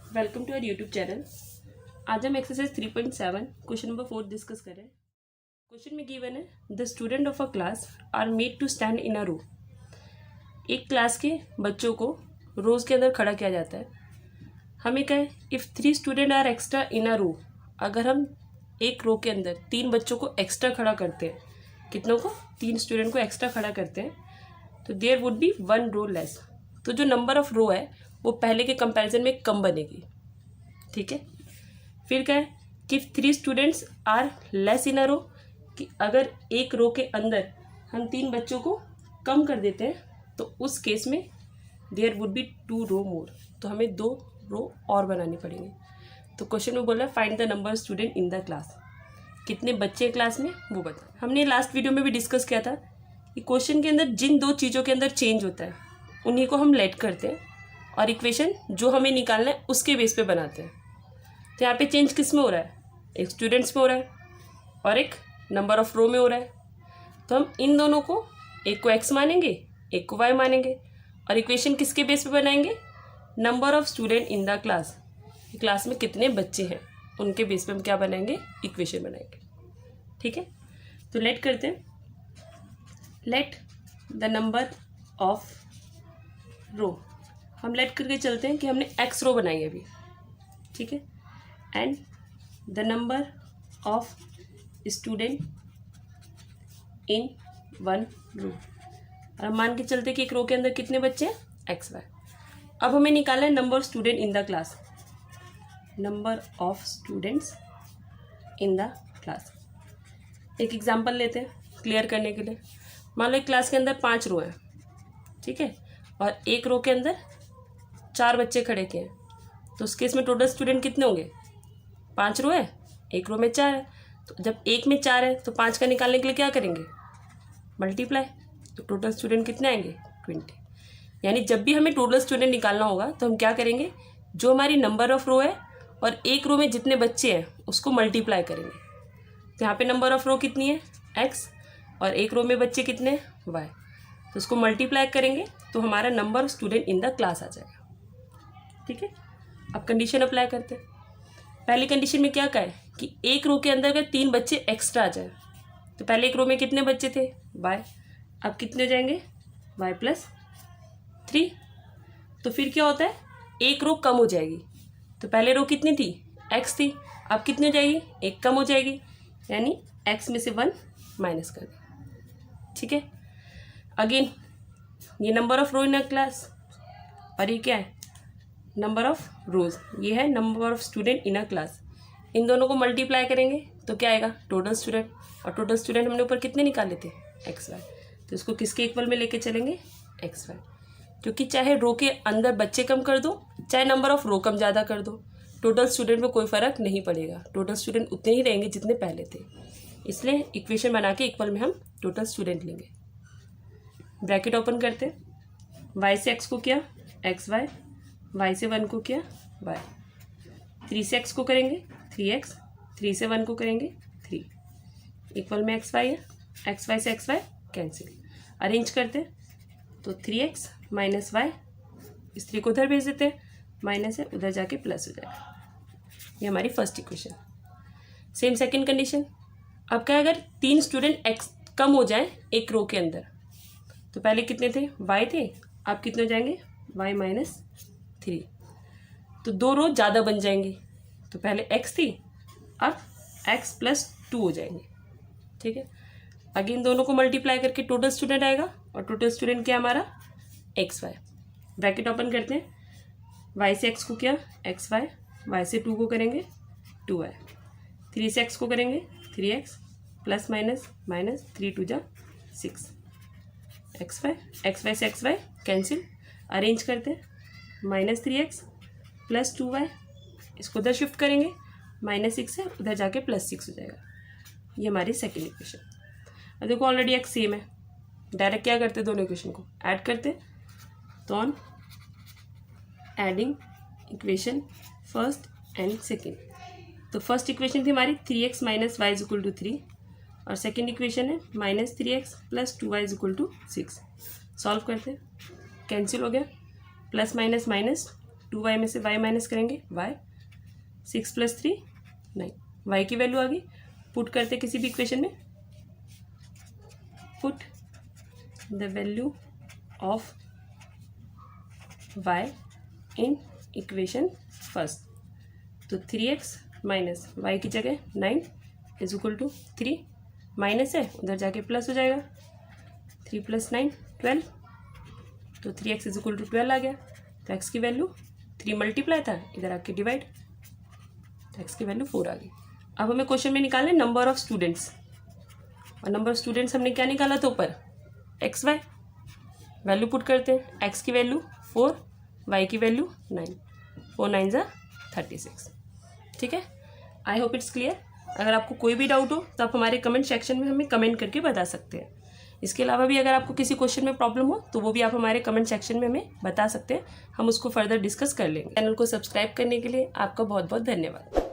Welcome to our YouTube channel. आज हम exercise 3.7 question number 4 discuss कर रहे हैं। क्वेश्चन में गिवन है the student of a class are made to stand in a row. एक क्लास के बच्चों को रोज के अंदर खड़ा किया जाता है। हमें क्या है, if 3 student are extra in a रो, अगर हम एक रो के अंदर 3 बच्चों को एक्स्ट्रा खड़ा करते हैं, कितनों को, 3 स्टूडेंट को एक्स्ट्रा खड़ा करते हैं, तो there would be 1 row less. तो जो नंबर ऑफ रो है वो पहले के कंपैरिजन में कम बनेगी। ठीक है। फिर क्या है कि 3 students are less in a रो, कि अगर एक रो के अंदर हम 3 बच्चों को कम कर देते हैं तो उस केस में देयर वुड बी 2 रो मोर, तो हमें 2 रो और बनानी पड़ेंगे। तो क्वेश्चन में बोला find the number student in the class, कितने बच्चे हैं क्लास में वो बता। हमने लास्ट वीडियो में भी डिस्कस किया था कि क्वेश्चन के अंदर जिन 2 चीज़ों के अंदर चेंज होता है उन्हीं को हम लेट करते हैं और इक्वेशन जो हमें निकालना है उसके बेस पे बनाते हैं। तो यहाँ पे चेंज किस में हो रहा है, एक स्टूडेंट्स में हो रहा है और एक नंबर ऑफ रो में हो रहा है। तो हम इन दोनों को, एक को x मानेंगे एक को y मानेंगे, और इक्वेशन किसके बेस पे बनाएंगे, number of student in the class, class में कितने बच्चे हैं उनके बेस पे हम क्या बनाएंगे, इक्वेशन बनाएंगे। ठीक है। तो लेट करते हैं, लेट द नंबर ऑफ रो, हम लेट करके चलते हैं कि हमने x रो बनाई है अभी। ठीक है। And the number of student इन 1 रो, और हम मान के चलते कि एक रो के अंदर कितने बच्चे हैं, एक्स वाई। अब हमें निकालना है number of student in the class, number of students in the class. एक एग्जांपल लेते हैं क्लियर करने के लिए। मान लो एक क्लास के अंदर 5 रो हैं, ठीक है, और एक रो के अंदर 4 बच्चे खड़े किए हैं, तो उस केस में टोटल स्टूडेंट कितने होंगे, 5 रो है, एक रो में 4 है, तो जब एक में 4 है तो 5 का निकालने के लिए क्या करेंगे, मल्टीप्लाई, तो टोटल स्टूडेंट कितने आएंगे, 20। यानी जब भी हमें टोटल स्टूडेंट निकालना होगा तो हम क्या करेंगे, जो हमारी नंबर ऑफ रो है और एक रो में जितने बच्चे हैं उसको मल्टीप्लाई करेंगे। तो यहाँ पे नंबर ऑफ रो कितनी है, x, और एक रो में बच्चे कितने हैं, y, तो उसको मल्टीप्लाई करेंगे तो हमारा number of student in the class आ जाएगा। ठीक है। अब कंडीशन अप्लाई करते हैं। पहली कंडीशन में क्या कहा है कि एक रो के अंदर अगर 3 बच्चे एक्स्ट्रा आ जाए, तो पहले एक रो में कितने बच्चे थे, y, अब कितने हो जाएंगे, y प्लस 3। तो फिर क्या होता है, एक रो कम हो जाएगी, तो पहले रो कितनी थी, x थी, अब कितनी हो जाएगी, एक कम हो जाएगी, यानी x में से 1 माइनस कर दें। ठीक है। अगेन ये number of row in a class, और ये क्या है, नंबर ऑफ रोज, ये है number of student in a class. इन दोनों को मल्टीप्लाई करेंगे तो क्या आएगा, टोटल स्टूडेंट, और टोटल स्टूडेंट हमने ऊपर कितने निकाले थे, एक्स वाई, तो इसको किसके इक्वल में लेके चलेंगे, एक्स वाई, क्योंकि चाहे रो के अंदर बच्चे कम कर दो चाहे नंबर ऑफ रो कम ज़्यादा कर दो, टोटल स्टूडेंट में कोई फ़र्क नहीं पड़ेगा, टोटल स्टूडेंट उतने ही रहेंगे जितने पहले थे। इसलिए इक्वेशन बना के इक्वल में हम टोटल स्टूडेंट लेंगे। ब्रैकेट ओपन करते हैं, वाई से एक्स को किया एक्स वाई, y से 1 को किया y, 3 से x को करेंगे 3x, 3 से 1 को करेंगे 3, इक्वल में एक्स वाई है, एक्स वाई से एक्स वाई कैंसिल, अरेंज करते हैं तो 3x माइनस वाई, इस 3 को उधर भेज देते हैं, माइनस है उधर जाके प्लस हो जाएगा। ये हमारी first equation. Same second condition. अब क्या, अगर 3 स्टूडेंट x कम हो जाए एक रो के अंदर, तो पहले कितने थे, y थे, अब कितने हो जाएंगे, y माइनस 3, तो 2 रो ज़्यादा बन जाएंगी, तो पहले x थी अब x प्लस 2 हो जाएंगे। ठीक है। अगेन दोनों को मल्टीप्लाई करके टोटल स्टूडेंट आएगा, और टोटल स्टूडेंट क्या हमारा, एक्स वाई। ब्रैकेट ओपन करते हैं, y से x को किया एक्स वाई, y से 2 को करेंगे 2y, 3 से x को करेंगे 3x, प्लस माइनस माइनस 3 2 जा 6, एक्स वाई से एक्स वाई कैंसिल, अरेंज करते हैं -3x प्लस 2y, इसको उधर शिफ्ट करेंगे, -6 है उधर जाके +6 हो जाएगा। ये हमारी सेकेंड इक्वेशन। अब देखो ऑलरेडी x सेम है, डायरेक्ट क्या करते, दोनों इक्वेशन को ऐड करते, तो on adding equation first and second, तो फर्स्ट इक्वेशन थी हमारी 3x minus y is equal to 3, और सेकेंड इक्वेशन है -3x plus 2y is equal to 6। Solve करते, कैंसिल हो गया, प्लस माइनस माइनस 2y में से y माइनस करेंगे y, 6 + 3 9, y की वैल्यू आ गई। पुट करते किसी भी इक्वेशन में, put the value of y in equation first. तो 3x माइनस y की जगह 9 इज इक्वल टू 3, माइनस है उधर जाके प्लस हो जाएगा, 3 + 9 12, तो 3x इज इक्वल टू 12 आ गया। तो x की वैल्यू 3 मल्टीप्लाई था, इधर आके डिवाइड, तो x की वैल्यू 4 आ गई। अब हमें क्वेश्चन में निकालना है नंबर ऑफ स्टूडेंट्स, और नंबर ऑफ स्टूडेंट्स हमने क्या निकाला था ऊपर, xy। वैल्यू पुट करते हैं, x की वैल्यू 4, y की वैल्यू 9, 4 9 ज़ा 36। ठीक है, आई होप इट्स क्लियर। अगर आपको कोई भी डाउट हो तो आप हमारे कमेंट सेक्शन में हमें कमेंट करके बता सकते हैं। इसके अलावा भी अगर आपको किसी क्वेश्चन में प्रॉब्लम हो तो वो भी आप हमारे कमेंट सेक्शन में हमें बता सकते हैं, हम उसको फर्दर डिस्कस कर लेंगे। चैनल को सब्सक्राइब करने के लिए आपका बहुत बहुत धन्यवाद।